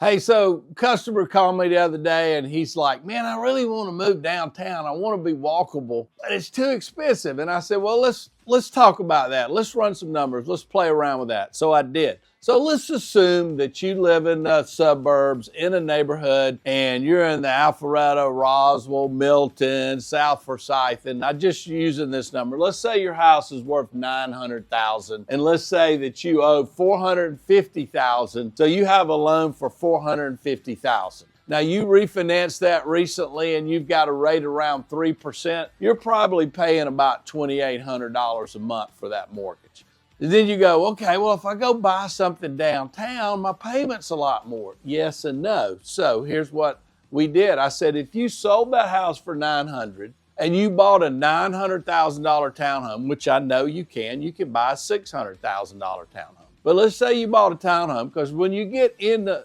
Hey, so customer called me the other day and he's like, man, I really want to move downtown. I want to be walkable, but it's too expensive. And I said, well, let's talk about that. Let's run some numbers. Let's play around with that. So I did. So let's assume that you live in the suburbs in a neighborhood and you're in the Alpharetta, Roswell, Milton, South Forsyth, and I'm just using this number. Let's say your house is worth $900,000 and let's say that you owe $450,000. So you have a loan for $450,000. Now you refinanced that recently and you've got a rate around 3%. You're probably paying about $2,800 a month for that mortgage. And then you go, okay, well, if I go buy something downtown, my payment's a lot more. Yes and no. So here's what we did. I said, if you sold that house for $900,000 and you bought a $900,000 townhome, which I know you can buy a $600,000 townhome. But let's say you bought a townhome, because when you get into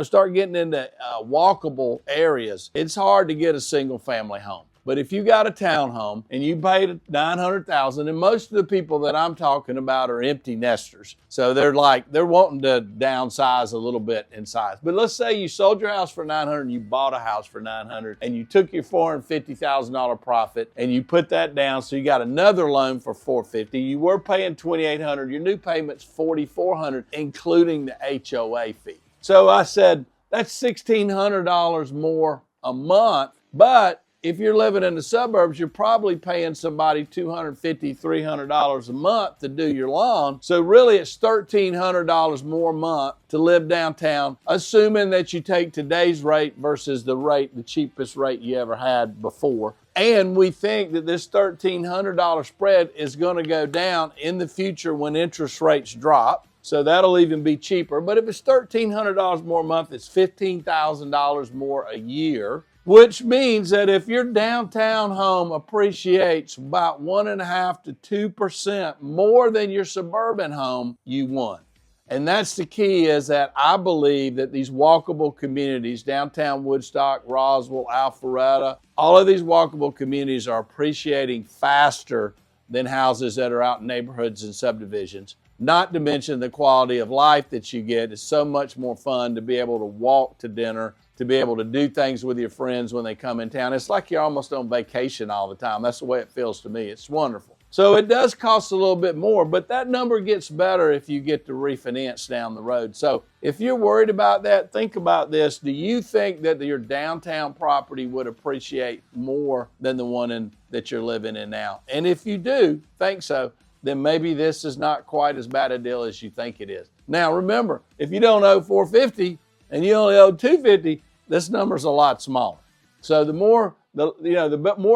start getting into walkable areas, it's hard to get a single family home. But if you got a townhome and you paid $900,000, and most of the people that I'm talking about are empty nesters, so they're wanting to downsize a little bit in size. But let's say you sold your house for $900,000 and you bought a house for $900,000 and you took your $450,000 profit and you put that down, so you got another loan for $450,000. You were paying $2,800. Your new payment's $4,400, including the HOA fee. So I said, that's $1,600 more a month, but if you're living in the suburbs, you're probably paying somebody $250, $300 a month to do your lawn. So really it's $1,300 more a month to live downtown, assuming that you take today's rate versus the cheapest rate you ever had before. And we think that this $1,300 spread is going to go down in the future when interest rates drop. So that'll even be cheaper. But if it's $1,300 more a month, it's $15,000 more a year, which means that if your downtown home appreciates about 1.5% to 2% more than your suburban home, you won. And that's the key, is that I believe that these walkable communities, downtown Woodstock, Roswell, Alpharetta, all of these walkable communities are appreciating faster than houses that are out in neighborhoods and subdivisions. Not to mention the quality of life that you get is so much more fun to be able to walk to dinner, to be able to do things with your friends when they come in town. It's like you're almost on vacation all the time. That's the way it feels to me. It's wonderful. So it does cost a little bit more, but that number gets better if you get to refinance down the road. So if you're worried about that, think about this. Do you think that your downtown property would appreciate more than the one that you're living in now? And if you do think so, then maybe this is not quite as bad a deal as you think it is. Now remember, if you don't owe $450 and you only owe $250, this number's a lot smaller. So the more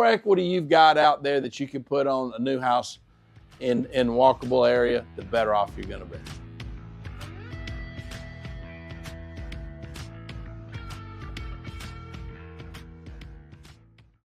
equity you've got out there that you can put on a new house in walkable area, the better off you're going to be.